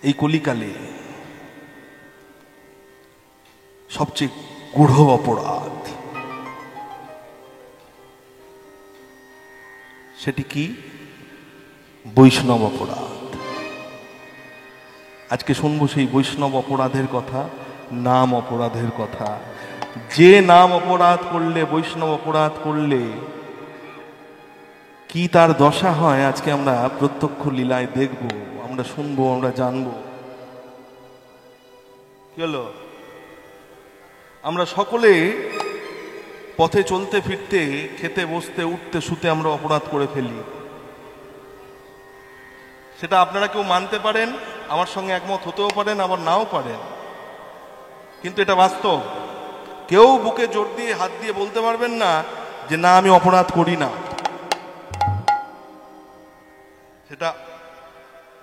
এই কলিকালে সবচেয়ে গূঢ় অপরাধ, সেটি কি? বৈষ্ণব অপরাধ। আজকে শুনবো সেই বৈষ্ণব অপরাধের কথা, নাম অপরাধের কথা। যে নাম অপরাধ করলে, বৈষ্ণব অপরাধ করলে কি তার দশা হয়, আজকে আমরা প্রত্যক্ষ লীলায় দেখব, আমরা শুনবো, আমরা জানবো। কি হলো? আমরা সকলে পথে চলতে ফিরতে, খেতে বসতে, উঠতে শুতে আমরা অপরাধ করে ফেলি। সেটা আপনারা কেউ মানতে পারেন, আমার সঙ্গে একমত হতেও পারেন, আবার নাও পারেন, কিন্তু এটা বাস্তব। কেউ বুকে জোর দিয়ে হাত দিয়ে বলতে পারবেন না যে না আমি অপরাধ করি না। সেটা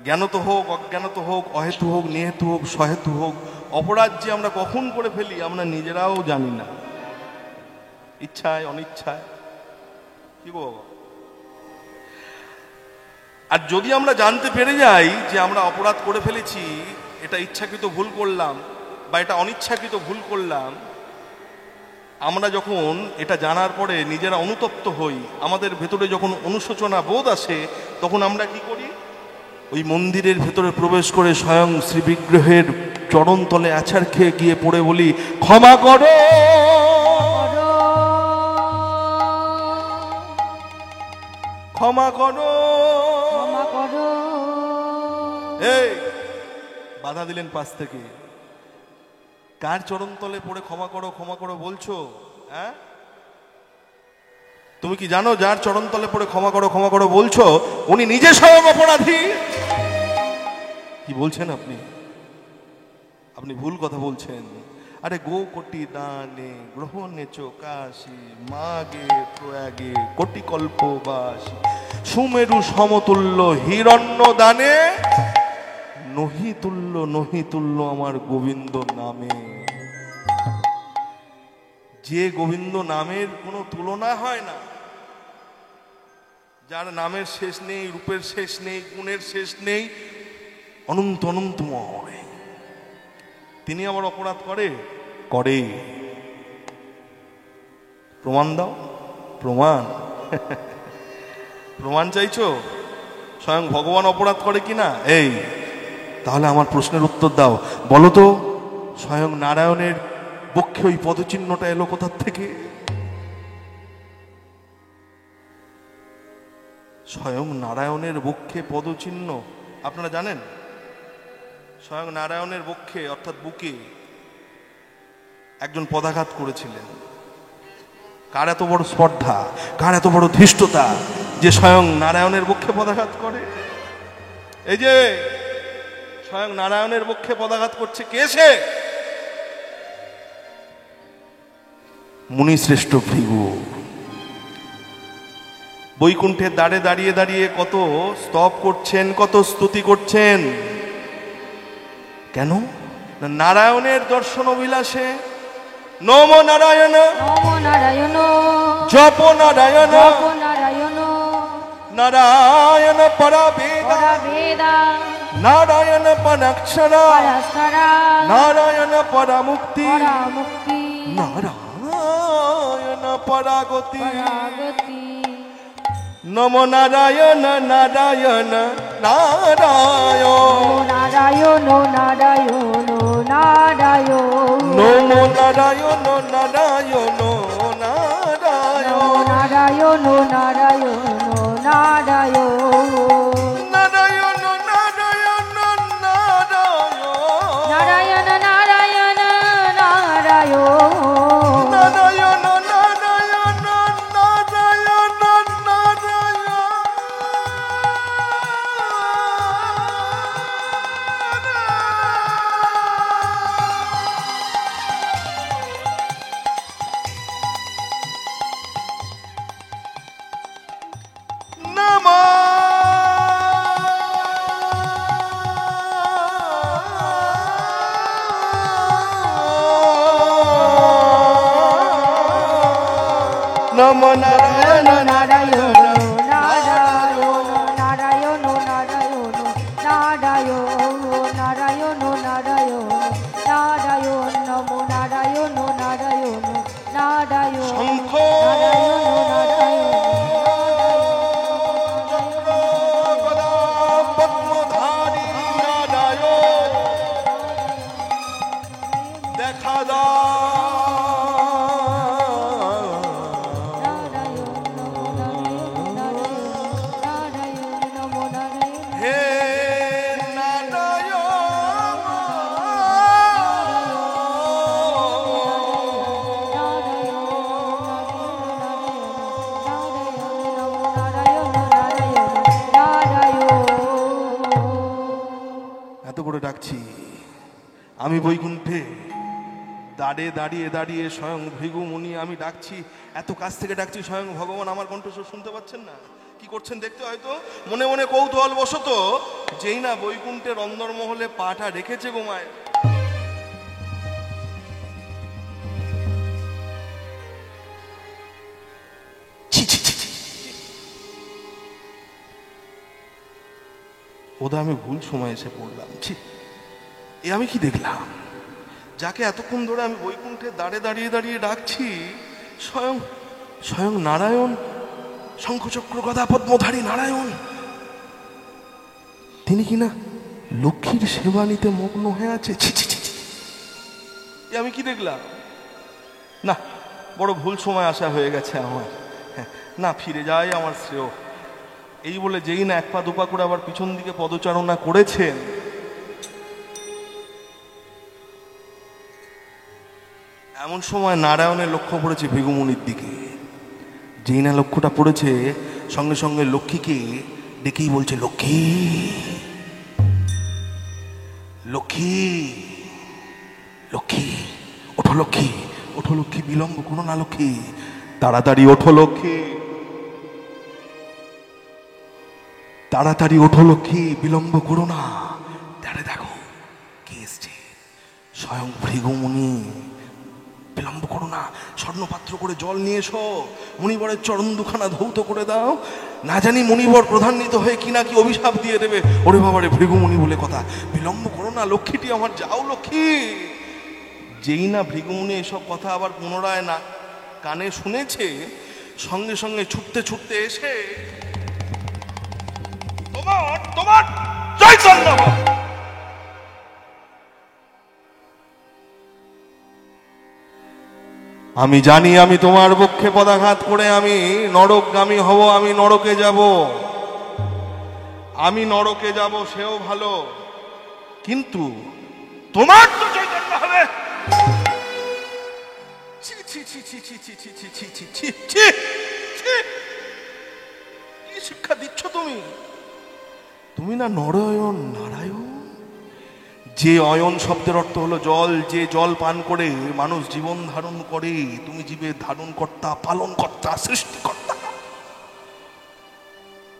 জ্ঞানত হোক, অজ্ঞানত হোক, অহেতু হোক, নিহেতু হোক, সহেতু হোক, অপরাধ যে আমরা কখন করে ফেলি আমরা নিজেরাও জানি না, ইচ্ছায় অনিচ্ছায়। কি গো বাবা? আর যদি আমরা জানতে পেরে যাই যে আমরা অপরাধ করে ফেলেছি, এটা ইচ্ছাকৃত ভুল করলাম বা এটা অনিচ্ছাকৃত ভুল করলাম, আমরা যখন এটা জানার পরে নিজেরা অনুতপ্ত হই, আমাদের ভেতরে যখন অনুশোচনা বোধ আসে, তখন আমরা কি করি? ওই মন্দিরের ভেতরে প্রবেশ করে স্বয়ং শ্রী বিগ্রহের চরণ তলে আছাড় খেয়ে গিয়ে পড়ে বলি, ক্ষমা করো, ক্ষমা করো, ক্ষমা করো। এই বাধা দিলেন পাশ থেকে, কার চরণ তলে পড়ে ক্ষমা করো ক্ষমা করো বলছো? হ্যাঁ, তুমি কি জানো যার চরণ তলে পড়ে ক্ষমা করো ক্ষমা করো বলছো, উনি নিজে স্বয়ং অপরাধী? কি বলছেন আপনি? আপনি ভুল কথা বলছেন। আরে গো কোটি দানে গ্রহণে চোকাশি, মাগে প্রয়াগে কোটি কল্পবাসী, সুমেরু সমতুল্য হিরণ্য দানে, নহি তুল্য নহি তুল্য আমার গোবিন্দ নামে। যে গোবিন্দ নামের কোনো তুলনা হয় না, যার নামের শেষ নেই, রূপের শেষ নেই, গুণের শেষ নেই, অনন্ত অনন্তময়, তিনি আবার অপরাধ করে? করে। প্রমাণ দাও, প্রমাণ। প্রমাণ চাইছো? স্বয়ং ভগবান অপরাধ করে কিনা? এই তাহলে আমার প্রশ্নের উত্তর দাও, বলো তো স্বয়ং নারায়ণের বক্ষে ওই পদচিহ্নটা এলো কোথার থেকে? স্বয়ং নারায়ণের বক্ষে পদচিহ্ন, আপনারা জানেন? স্বয়ং নারায়ণের বক্ষে অর্থাৎ বুকে একজন পদাঘাত করেছিলেন। কার এত বড় স্পর্ধা, কার এত বড় ধৃষ্টতা যে স্বয়ং নারায়ণের বক্ষে পদাঘাত করে? এই যে স্বয়ং নারায়ণের বক্ষে পদাঘাত করছে কে? সে মুনিশ্রেষ্ঠ ভৃগু। বৈকুণ্ঠের দ্বারে দাঁড়িয়ে দাঁড়িয়ে কত স্তব করছেন, কত স্তুতি করছেন। কেন? নারায়ণের দর্শন অভিলাষে। নম নারায়ণ, নম নারায়ণ, জপ নারায়ণ, জপ নারায়ণ, নারায়ণ পরবেদা, নারায়ণ পরাক্ষরা, নারায়ণ পরামুক্তি, নারায়ণ পরাগতি। নম নারায়ণ নারায়ণ নারায়ণ, নারায়ণ নারায়ণ নারায়ণ, নম নারায়ণ নারায়ণ নারায়ণ, নারায়ণ নারায়ণ নারায়ণ, নারায়ণ নারায়ণ নারায়ণ, নারায়ণ নারায়ণ নারায়ণ, নারায়ণ নম নারায়ণ নারায়ণ নারায়ণ, নারায়ণ নারায়ণ নারায়ণ, নারায়ণ এত করে ডাকছি আমি বৈকুণ্ঠে, দাঁড়িয়ে দাঁড়িয়ে দাঁড়িয়ে স্বয়ং ভৃগুমুনি আমি ডাকছি, এত কাছ থেকে ডাকছি, স্বয়ং ভগবান আমার কণ্ঠস্বর শুনতে পাচ্ছেন না। কি করছেন দেখতে হয়তো মনে মনে কৌতূহল বশত, যেই না বৈকুণ্ঠের অন্দরমহলে পাটা রেখেছে গোমায়, ওদা আমি ভুল সময় এসে পড়লাম। এ আমি কি দেখলাম? যাকে এতক্ষণ ধরে আমি বৈকুণ্ঠে দাঁড়ে দাঁড়িয়ে দাঁড়িয়ে ডাকছি, স্বয়ং স্বয়ং নারায়ণ, শঙ্খচক্র গদা পদ্মধারী নারায়ণ, তিনি কিনা লক্ষ্মীর সেবা নিতে মগ্ন হয়ে আছে। এ আমি কি দেখলাম? না, বড় ভুল সময় আসা হয়ে গেছে আমার। না, ফিরে যাই আমার শ্রেয়। এই বলে যেই না এক পা দুপা করে আবার পিছন দিকে পদচারণা করেছেন, এমন সময় নারায়ণের লক্ষ্য পড়েছে ভৃগুমুনির দিকে। যেই না লক্ষ্যটা পড়েছে, সঙ্গে সঙ্গে লক্ষ্মীকে ডেকেই বলছে, লক্ষ্মী লক্ষ্মী লক্ষ্মী, ওঠো লক্ষ্মী, ওঠো লক্ষ্মী, বিলম্ব করো না লক্ষ্মী, তাড়াতাড়ি ওঠো লক্ষ্মী, তাড়াতাড়ি ওঠো লক্ষ্মী, বিলম্ব করো না। দাঁড়ে দেখো কে এসছে, স্বয়ং ভৃগুমুনি। বিলম্ব করো না, স্বর্ণপাত্র করে জল নিয়ে এসো, মুনিবরের চরণ দুখানা ধৌত করে দাও, না জানি মুনিবর প্রধান্বিত হয়ে কি না কি অভিশাপ দিয়ে দেবে। ওরে বাবারে, ভৃগুমুনি বলে কথা, বিলম্ব করো না লক্ষ্মীটি আমার, যাও লক্ষ্মী। যেই না ভৃগুমুনি এসব কথা আবার পুনরায় না কানে শুনেছে, সঙ্গে সঙ্গে ছুটতে ছুটতে এসে তোমার তোমার চৈতন্য, আমি জানি আমি তোমার বক্ষে পদাঘাত করে আমি নরকগামী হব, আমি নরকে যাব, আমি নরকে যাব, সেও ভালো, কিন্তু তোমার তো চৈতন্য হবে। কি শিক্ষা দিচ্ছ তুমি? তুমি না নরয়ন নারায়ণ। যে অয়ন শব্দের অর্থ হলো জল, যে জল পান করে মানুষ জীবন ধারণ করে, তুমি জীবের ধারণ কর্তা, পালন কর্তা, সৃষ্টিকর্তা।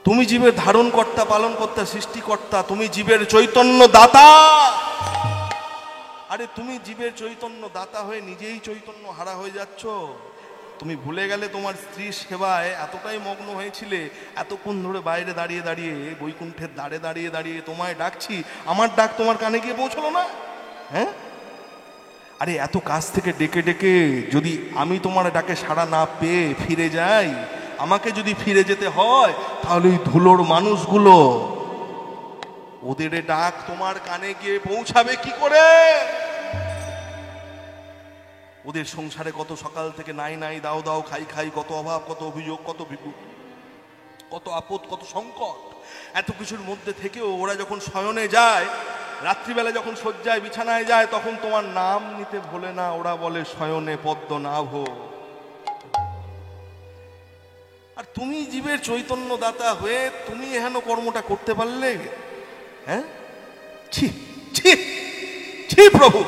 তুমি জীবের ধারণ কর্তা, পালন কর্তা, সৃষ্টিকর্তা, তুমি জীবের চৈতন্য দাতা। আরে তুমি জীবের চৈতন্য দাতা হয়ে নিজেই চৈতন্য হারা হয়ে যাচ্ছ। তুমি ভুলে গেলে তোমার স্ত্রীর সেবায় এতটাই মগ্ন হয়েছিলে, এতক্ষণ ধরে বাইরে দাঁড়িয়ে দাঁড়িয়ে বৈকুণ্ঠের দ্বারে দাঁড়িয়ে দাঁড়িয়ে তোমায় ডাকছি, আমার ডাক তোমার কানে গিয়ে পৌঁছলো না? হ্যাঁ, আরে এত কাছ থেকে ডেকে ডেকে যদি আমি তোমার ডাকে সাড়া না পেয়ে ফিরে যাই, আমাকে যদি ফিরে যেতে হয়, তাহলে ওই ধুলোর মানুষগুলো, ওদের ডাক তোমার কানে গিয়ে পৌঁছাবে কি করে? ওদের সংসারে কত সকাল থেকে নাই নাই দাও দাও খাই খাই, কত অভাব, কত অভিযোগ, কত বিপদ, কত আপদ, কত সংকট, এত কিছুর মধ্যে থেকেও ওরা যখন শয়নে যায়, রাত্রিবেলা যখন শয্যায় বিছানায় যায়, তখন তোমার নাম নিতে ভোলে না, ওরা বলে শয়নে পদ্মনাভ। আর তুমি জীবের চৈতন্য দাতা হয়ে তুমি এহেন কর্মটা করতে পারলে? হ্যাঁ, ছি ছি ছি প্রভু।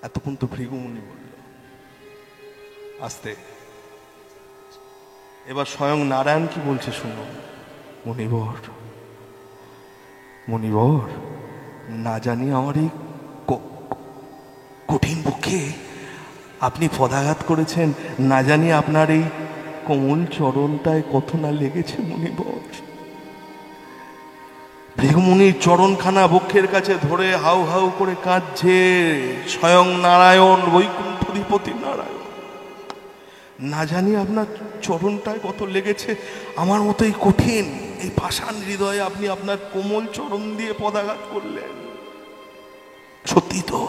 এতক্ষণ তো ভৃগুমুনি বলল, আস্তে। এবার স্বয়ং নারায়ণ কি বলছে শুনো। মুনিবর, মুনিবর, না জানি আমার এই কঠিন পক্ষে আপনি পদাঘাত করেছেন, না জানি আপনার এই কোমল চরণটায় কত না লেগেছে মুনিবর। ভৃগুমুনির চরণখানা বক্ষের কাছে ধরে হাউ হাউ করে কাঁদছে স্বয়ং নারায়ণ, বৈকুণ্ঠাধিপতি নারায়ণ। না জানি আপনার চরণটায় কত লেগেছে, আমার মতো এই কঠিন এই পাষাণ হৃদয়ে আপনি আপনার কোমল চরণ দিয়ে পদাঘাত করলেন। সত্যি তো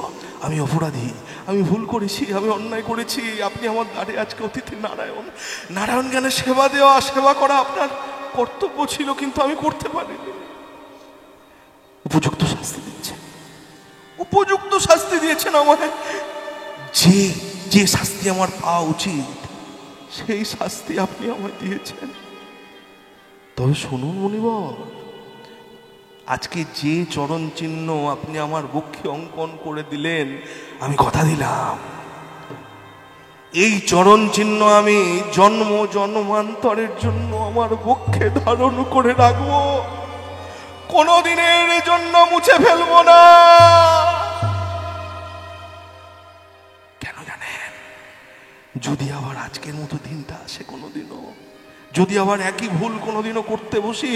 আমি অপরাধী, আমি ভুল করেছি, আমি অন্যায় করেছি। আপনি আমার দ্বারে আজকে অতিথি নারায়ণ, নারায়ণ জ্ঞানে সেবা দেওয়া, সেবা করা আপনার কর্তব্য ছিল, কিন্তু আমি করতে পারিনি। উপযুক্ত শাস্তি দিচ্ছেন, উপযুক্ত শাস্তি দিয়েছেন আমাকে। যে যে শাস্তি আমার পাওয়া উচিত, সেই শাস্তি আপনি আমায় দিয়েছেন। তবে শুনুন মুনিবর, আজকে যে চরণ চিহ্ন আপনি আমার বক্ষে অঙ্কন করে দিলেন, আমি কথা দিলাম এই চরণ চিহ্ন আমি জন্ম জন্মান্তরের জন্য আমার বক্ষে ধারণ করে রাখবো, কোনদিনের জন্য মুছে ফেলবো না। কেন জানেন? যদি আবার আজকের মতো দিনটা আসে কোনোদিনও, যদি আবার একই ভুল কোনোদিনও করতে বসি,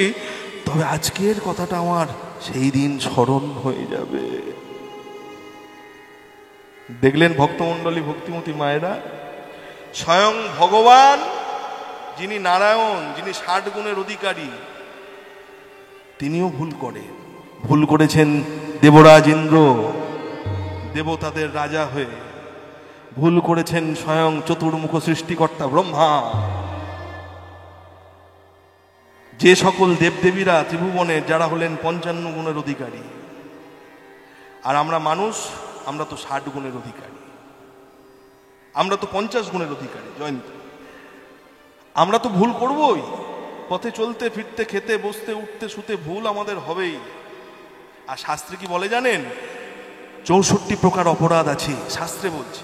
তবে আজকের কথাটা আমার সেই দিন স্মরণ হয়ে যাবে। দেখলেন ভক্তমণ্ডলী, ভক্তিমতী মায়েরা, স্বয়ং ভগবান যিনি নারায়ণ, যিনি ৬০ গুণের অধিকারী, তিনিও ভুল করেন। ভুল করেছেন দেবরাজ ইন্দ্র, দেবতাদের রাজা হয়ে। ভুল করেছেন স্বয়ং চতুর্মুখ সৃষ্টিকর্তা ব্রহ্মা। যে সকল দেবদেবীরা ত্রিভুবনের, যারা হলেন ৫৫ গুণের অধিকারী, আর আমরা মানুষ, আমরা তো ৬০ গুণের অধিকারী, আমরা তো ৫০ গুণের অধিকারী। জয়ন্ত, আমরা তো ভুল করবই, পথে চলতে ফিরতে, খেতে বসতে উঠতে শুতে ভুল আমাদের হবেই। আর শাস্ত্রে কি বলে জানেন? ৬৪ প্রকার অপরাধ আছে শাস্ত্রে বলছে,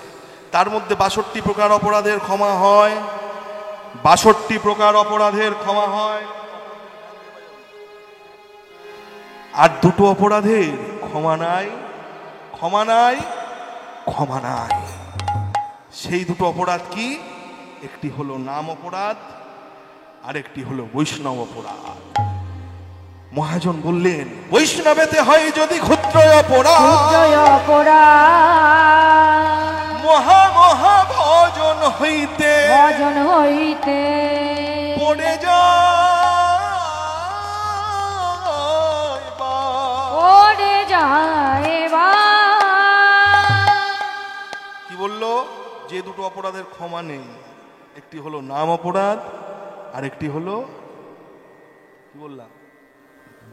তার মধ্যে ৬২ প্রকার অপরাধের ক্ষমা হয়। ৬২ প্রকার অপরাধের ক্ষমা হয়, আর দুটো অপরাধের ক্ষমা নাই, ক্ষমা নাই, ক্ষমা নাই। সেই দুটো অপরাধ কি? একটি হলো নাম অপরাধ, আর একটি হলো বৈষ্ণব অপরাধ। মহাজন বললেন, বৈষ্ণবেতে হয় যদি ক্ষুদ্র অপরাধ, মহা মহা ভজন হইতে পড়ে যায়। কি বললো? যে দুটো অপরাধের ক্ষমা নেই, একটি হলো নাম অপরাধ, আর একটি হলো কি বললাম?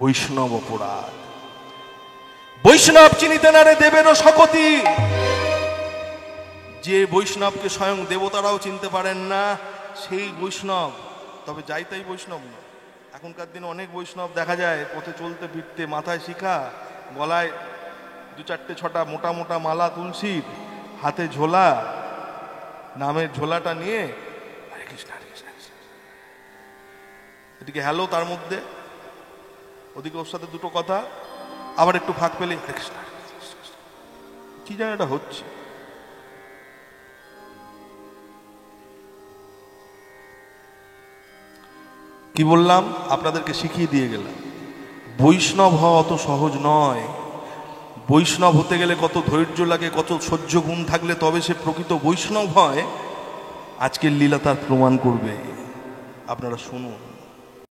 বৈষ্ণব অপরাধ। বৈষ্ণব চিনিতে না রে দেবেরও শকতি। যে বৈষ্ণবকে স্বয়ং দেবতারাও চিনতে পারেন না, সেই বৈষ্ণব। তবে যাই তাই বৈষ্ণব না। এখনকার দিনে অনেক বৈষ্ণব দেখা যায় পথে চলতে ফিরতে মাথায় শিখা, গলায় ২-৪-৬টা মোটা মোটা মালা তুলসীর, হাতে ঝোলা, নামের ঝোলাটা নিয়ে হরে কৃষ্ণ হরে কৃষ্ণ, এদিকে হ্যালো, তার মধ্যে ওদিকে ওর সাথে দুটো কথা, আবার একটু ফাঁক পেলে হরে কৃষ্ণ, কি জানি এটা হচ্ছে। কি বললাম? আপনাদেরকে শিখিয়ে দিয়ে গেলাম। বৈষ্ণব হওয়া অত সহজ নয়। বৈষ্ণব হতে গেলে কত ধৈর্য লাগে, কত সহ্য গুণ থাকলে তবে সে প্রকৃত বৈষ্ণব হয়। আজকের লীলা তার প্রমাণ করবে। আপনারা শুনুন।